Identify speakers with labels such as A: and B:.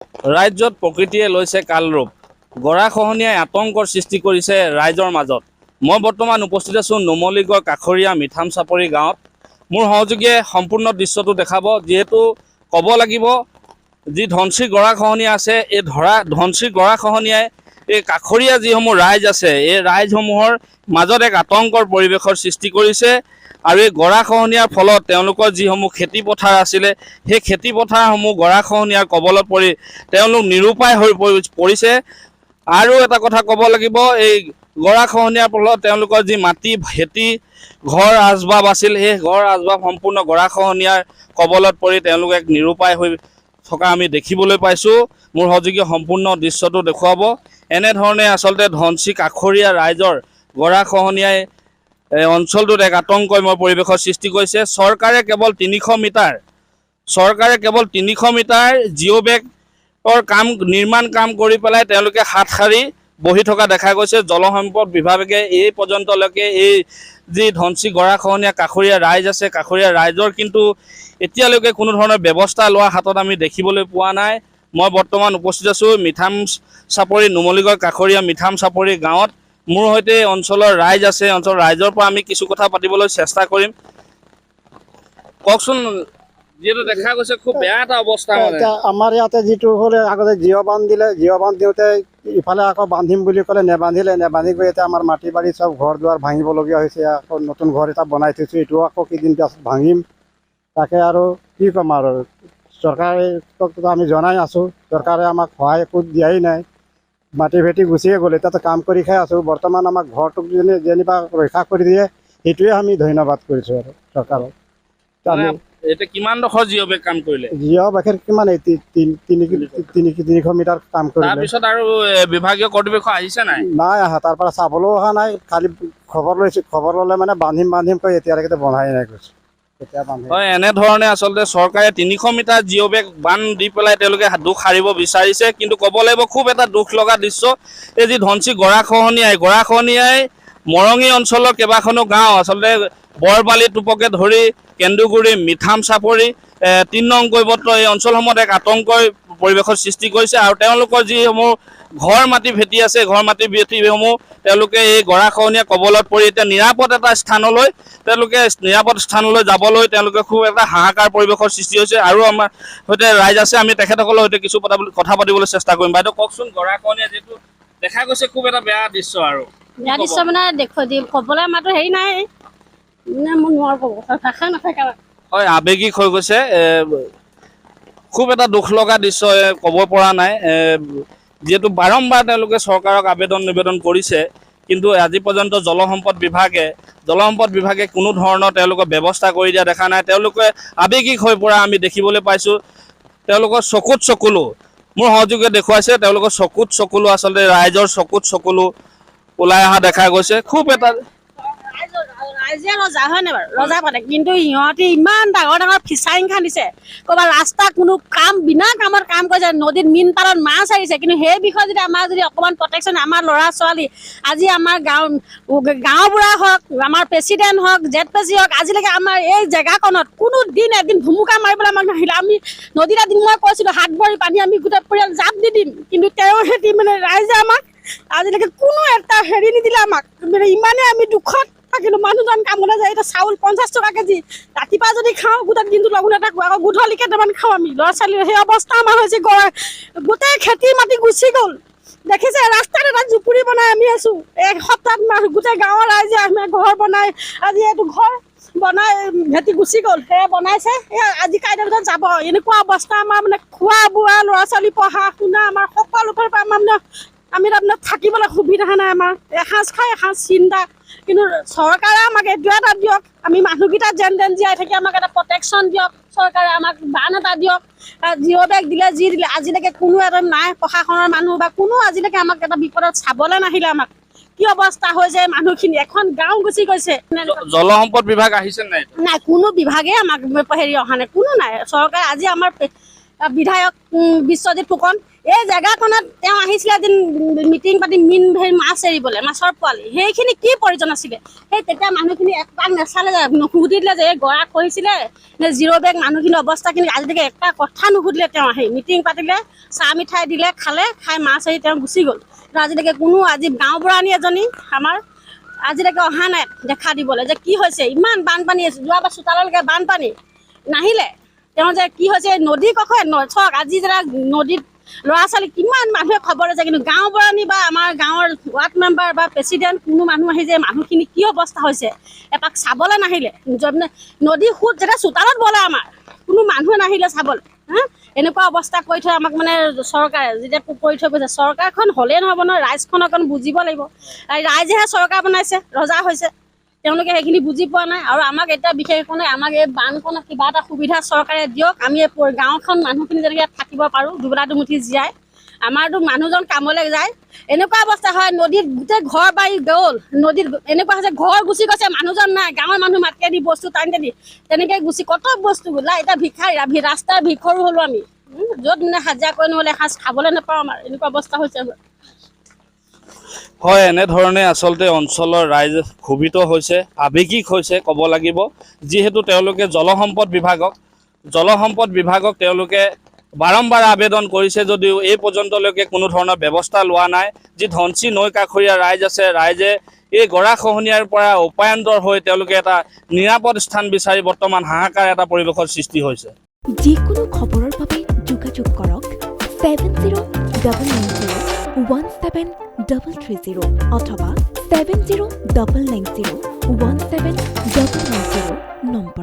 A: ৰাজ্যত প্ৰকৃতিয়ে লৈছে কালৰূপ। গৰাখহনীয়াই আতংকৰ সৃষ্টি কৰিছে ৰাইজৰ মাজত। মই বৰ্তমান উপস্থিত আছোঁ নুমলীগড় কাষৰীয়া মিঠাম চাপৰি গাঁৱত। মোৰ সহযোগীয়ে সম্পূৰ্ণ দৃশ্যটো দেখাব। যিহেতু ক'ব লাগিব, যি ধনশিৰি গৰাখহনীয়া আছে, এই ধনশিৰি গৰাখহনীয়াই এই কাষৰীয়া যিসমূহ ৰাইজ আছে, এই ৰাইজসমূহৰ মাজত এক আতংকৰ পৰিৱেশৰ সৃষ্টি কৰিছে। আৰু এই গৰাখহনীয়াৰ ফলত তেওঁলোকৰ যিসমূহ খেতি পথাৰ আছিলে, সেই খেতি পথাৰসমূহ গৰাখহনীয়াৰ কবলত পৰি তেওঁলোক নিৰুপায় হৈ পৰিছে। আৰু এটা কথা ক'ব লাগিব, এই গৰাখহনীয়াৰ ফলত তেওঁলোকৰ যি মাটি ভেটি ঘৰ আচবাব আছিল, সেই ঘৰ আচবাব সম্পূৰ্ণ গৰাখহনীয়াৰ কবলত পৰি তেওঁলোক এক নিৰুপায় হৈ থকা আমি দেখিবলৈ পাইছোঁ। মোৰ সহযোগী সম্পূৰ্ণ দৃশ্যটো দেখুৱাব। এনেধৰণে আচলতে ধনশিৰি কাষৰীয়া ৰাইজৰ গৰাখহনীয়াই অঞ্চলটোত এক আতংকময় পৰিৱেশৰ সৃষ্টি কৰিছে। চৰকাৰে কেৱল 300 মিটাৰ জিঅ' বেগৰ নিৰ্মাণ কাম কৰি পেলাই তেওঁলোকে হাত সাৰি বহি থকা দেখা গৈছে। জলসম্পদ বিভাগে এই পৰ্যন্তলৈকে এই যি ধনশিৰি গৰাখহনীয়া কাষৰীয়া ৰাইজ আছে, কাষৰীয়া ৰাইজৰ কিন্তু এতিয়ালৈকে কোনো ধৰণৰ ব্যৱস্থা লোৱা হাতত আমি দেখিবলৈ পোৱা নাই। মই বৰ্তমান উপস্থিত আছোঁ মিঠাম চাপৰি নুমলীগড় কাষৰীয়া মিঠাম চাপৰি গাঁৱত। মোৰ সৈতে অঞ্চলৰ ৰাইজ আছে, অঞ্চলৰ ৰাইজৰ পৰা আমি কিছু কথা পাতিবলৈ চেষ্টা কৰিম। কওকচোন, যিহেতু দেখা গৈছে খুব বেয়া এটা অৱস্থা।
B: আমাৰ ইয়াতে যিটো হ'লে আগতে জিঅ' বান্ধ দিলে, জিঅ' বান্ধ দিওঁতে ইফালে আকৌ বান্ধিম বুলি ক'লে নেবান্ধি গৈ এতিয়া আমাৰ মাটি বাৰী চব ঘৰ দুৱাৰ ভাঙিবলগীয়া হৈছে। আকৌ নতুন ঘৰ এটা বনাই থৈছোঁ, এইটোও আকৌ কেইদিন পাছত ভাঙিম। তাকে আৰু কি ক'ম আৰু, চৰকাৰক আমি জনাই আছোঁ, চৰকাৰে আমাক সহায় একো দিয়াই নাই। মাটি ভেটি গুচিয়ে গ'ল, এতিয়াতো কাম কৰি খাই আছোঁ। বৰ্তমান আমাক ঘৰটোক যেনিবা ৰক্ষা কৰি দিয়ে, সেইটোৱে আমি ধন্যবাদ কৰিছোঁ আৰু চৰকাৰক।
A: এতিয়া কিমানডোখৰ জিঅ' বেগ কাম কৰিলে?
B: জিঅ' বেগৰ কিমান 300 মিটাৰ কাম কৰিলে।
A: তাৰপিছত আৰু বিভাগীয় কৰ্তৃপক্ষ আহিছে নাই?
B: নাই অহা, তাৰ পৰা চাবলৈও অহা নাই। খালি খবৰ লৈছোঁ, খবৰ ল'লে মানে বান্ধিম কৈ এতিয়ালৈকে বন্ধাই নাই কৈছে।
A: হয়, এনেধৰণে আচলতে চৰকাৰে 300 মিটাৰ জিঅ' বেগ বান্ধ দি পেলাই তেওঁলোকে দুখ সাৰিব বিচাৰিছে। কিন্তু ক'ব লাগিব খুব এটা দুখ লগা দৃশ্য, এই যি ধনশিৰি গৰাখহনীয়াই মৰঙী অঞ্চলৰ কেইবাখনো গাঁও আচলতে বৰবালি টোপকে ধৰি কেন্দুগুৰি, মিঠাম চাপৰি, 3 নং কৈৱত্ৰ এই অঞ্চলসমূহত এক আতংকৰ পৰিৱেশৰ সৃষ্টি কৰিছে। আৰু তেওঁলোকৰ যিসমূহ ঘৰ মাটি ভেটি আছে, ঘৰ মাটি ভেটিসমূহ তেওঁলোকে এই গৰাখহনীয়া কবলত পৰি এতিয়া নিৰাপদ স্থানলৈ যাবলৈ তেওঁলোকে খুব এটা হাহাকাৰ পৰিৱেশৰ সৃষ্টি হৈছে। আৰু আমাৰ সৈতে ৰাইজ আছে, আমি তেখেতসকলৰ সৈতে কিছু কথা পাতিবলৈ চেষ্টা কৰিম। বাইদেউ কওকচোন, গৰাখহনীয়া যিহেতু দেখা গৈছে খুব এটা বেয়া দৃশ্য, আৰু
C: বেয়া দৃশ্য মানে ক'বলৈ আমাৰতো হেৰি নাই, মোৰ নোৱাৰো ভাষা নাথাকে।
A: হয়, আৱেগিক হৈ গৈছে, খুব এটা দুখ লগা দৃশ্য, ক'ব পৰা নাই। যিহেতু বাৰম্বাৰ তেওঁলোকে চৰকাৰক নিবেদন কৰিছে, কিন্তু আজি পৰ্যন্ত জলসম্পদ বিভাগে কোনো ধৰণৰ তেওঁলোকৰ ব্যৱস্থা কৰি দিয়া দেখা নাই। তেওঁলোকে আৱেগিক হৈ পৰা আমি দেখিবলৈ পাইছোঁ। তেওঁলোকৰ চকুত চকুলো, মোৰ সহযোগীয়ে দেখুৱাইছে, তেওঁলোকৰ চকুত চকুলো আচলতে ৰাইজৰ চকুত চকুলো ওলাই অহা দেখা গৈছে। খুব এটা
C: ৰাইজে ৰজা হয় নাই বাৰু, ৰজা পাতে, কিন্তু সিহঁতে ইমান ডাঙৰ ফিচাৰিং খান্দিছে, ক'ৰবাত ৰাস্তা কোনো কাম বিনা কামত কাম কৰিছে, নদীত মীন পালন মাছ আহিছে। কিন্তু সেই বিষয়ে যদি আমাৰ অকণমান প্ৰটেকশ্যন, আমাৰ ল'ৰা ছোৱালী আজি আমাৰ গাঁওবুঢ়া হওক, আমাৰ প্ৰেচিডেণ্ট হওক, জেডপিচি হওক, আজিলৈকে আমাৰ এই জেগাকণত কোনো দিন এদিন ভুমুকা মাৰিবলৈ আমাক নাহিলে। আমি নদীত এদিন মই কৈছিলোঁ হাত ভৰি পানী আমি গোটেই পৰিয়াল জাপ দি দিম, কিন্তু তেওঁৰ খেতি মানে ৰাইজে আমাক আজিলৈকে কোনো এটা হেৰি নিদিলে আমাক। মানে ইমানেই আমি দুখত থাকিলো। মানুহজন কামলৈ যায়, এতিয়া চাউল 50 টকা কেজি, ৰাতিপুৱা যদি খাওঁ গোটেই দিনটো লঘোণ এটা আকৌ গধূলি কেইটামান খাওঁ আমি ল'ৰা ছোৱালী। সেই অৱস্থা আমাৰ হৈছে, গোটেই খেতি মাটি গুচি গ'ল। দেখিছে, ৰাস্তাত এটা জুপুৰি বনাই আমি আছোঁ। এক সপ্তাহত গোটেই গাঁৱৰ ৰাইজে আমি ঘৰ বনাই, আজি এইটো ঘৰ বনাই ভেটি গুচি গ'ল। সেয়া বনাইছে, আজি কাইলৈ ভিতৰত যাব। এনেকুৱা অৱস্থা আমাৰ মানে, খোৱা বোৱা, ল'ৰা ছোৱালী পঢ়া শুনা, আমাৰ সকলো ফালৰ পৰা আমি তাৰমানে থাকিবলৈ সুবিধা নাই। আমাৰ এসাঁজ খাই এসাঁজ চিন্তা। কিন্তু চৰকাৰে আমাক এইটো এটা দিয়ক, আমি মানুহকেইটা যেন জীয়াই থাকি আমাক এটা প্ৰটেকশ্যন দিয়ক। চৰকাৰে আমাক বান এটা দিয়ক। জিঅ' বেগ দিলে, যি দিলে, আজিলৈকে কোনো এটা নাই। প্ৰশাসনৰ মানুহ বা কোনো আজিলৈকে আমাক এটা বিপদত চাবলৈ নাহিলে। আমাক কি অৱস্থা হৈছে মানুহখিনি, এখন গাঁও গুচি গৈছে।
A: জলসম্পদ বিভাগ আহিছে নাই?
C: নাই, কোনো বিভাগে আমাক হেৰি অহা নাই, কোনো নাই। চৰকাৰে আজি আমাৰ বিধায়ক বিশ্বজিৎ ফুকন এই জেগাখনত তেওঁ আহিছিলে এদিন মিটিং পাতি মাছ এৰিবলৈ মাছৰ পোৱালি সেইখিনি কি প্ৰয়োজন আছিলে সেই তেতিয়া মানুহখিনি একপাক নেচালে নুসুধি দিলে যে এই গৰা খহিছিলে নে জিৰ' বেগ মানুহখিনি অৱস্থাখিনি আজিলৈকে এটা কথা নুসুধিলে তেওঁ আহি মিটিং পাতিলে চাহ মিঠাই দিলে খালে খাই মাছ এৰি তেওঁ গুচি গ'ল কিন্তু আজিলৈকে কোনো আজি গাঁওবুঢ়ানী এজনী আমাৰ আজিলৈকে অহা নাই দেখা দিবলৈ যে কি হৈছে ইমান বানপানী যোৱাবাৰ চোতাললৈকে বানপানী নাহিলে তেওঁ যে কি হৈছে নদী কাষত চাওক আজি যেতিয়া নদীত ল'ৰা ছোৱালী কিমান মানুহে খবৰ আছে কিন্তু গাঁওবুঢ়ানী বা আমাৰ গাঁৱৰ ৱাৰ্ড মেম্বাৰ বা প্ৰেচিডেণ্ট কোনো মানুহ আহি যে মানুহখিনি কি অৱস্থা হৈছে এপাক চাবলৈ নাহিলে নদী সোঁত যেতিয়া চোতালত বলে আমাৰ কোনো মানুহে নাহিলে চাবলৈ এনেকুৱা অৱস্থা কৰি থৈ আমাক মানে চৰকাৰে যেতিয়া কৰি থৈ গৈছে চৰকাৰখন হ'লেই নহ'ব নহয় ৰাইজখন অকণ বুজিব লাগিব ৰাইজেহে চৰকাৰ বনাইছে ৰজা হৈছে তেওঁলোকে সেইখিনি বুজি পোৱা নাই আৰু আমাক এতিয়া বিশেষকৈ আমাক এই বানখনত কিবা এটা সুবিধা চৰকাৰে দিয়ক আমি এই গাঁওখন মানুহখিনি যেনেকৈ থাকিব পাৰোঁ দুবেলা দুমুঠি জীয়াই আমাৰতো মানুহজন কামলৈ যায় এনেকুৱা অৱস্থা হয় নদীত গোটেই ঘৰ বাৰী গ'ল নদীত এনেকুৱা হৈছে ঘৰ গুচি গৈছে মানুহজন নাই গাঁৱৰ মানুহ মাতকে দি বস্তু টানি টানি তেনেকৈ গুচি কত বস্তু গ'লা এতিয়া ভিক্ষাৰী ৰাস্তাৰ ভিক্ষৰো হ'লোঁ আমি য'ত মানে হাজিৰা কৰি নহ'লে এসাঁজ খাবলৈ নাপাওঁ আমাৰ এনেকুৱা অৱস্থা হৈছে
A: হয় এনেধৰণে আচলতে অঞ্চলৰ ৰাইজ ক্ষোভিত হৈছে আৱেগিক হৈছে ক'ব লাগিব যিহেতু তেওঁলোকে জলসম্পদ বিভাগক তেওঁলোকে বাৰম্বাৰ আবেদন কৰিছে যদিও এই পৰ্যন্তলৈকে কোনো ধৰণৰ ব্যৱস্থা লোৱা নাই যি ধনশী নৈ কাষৰীয়া ৰাইজ আছে ৰাইজে এই গৰাখহনীয়াৰ পৰা উপায়ন্তৰ হৈ তেওঁলোকে এটা নিৰাপদ স্থান বিচাৰি বৰ্তমান হাহাকাৰ এটা পৰিৱেশৰ সৃষ্টি হৈছে
D: যিকোনো খবৰৰ বাবে যোগাযোগ কৰক 70901730 অথবা 7099017990 নম্বৰ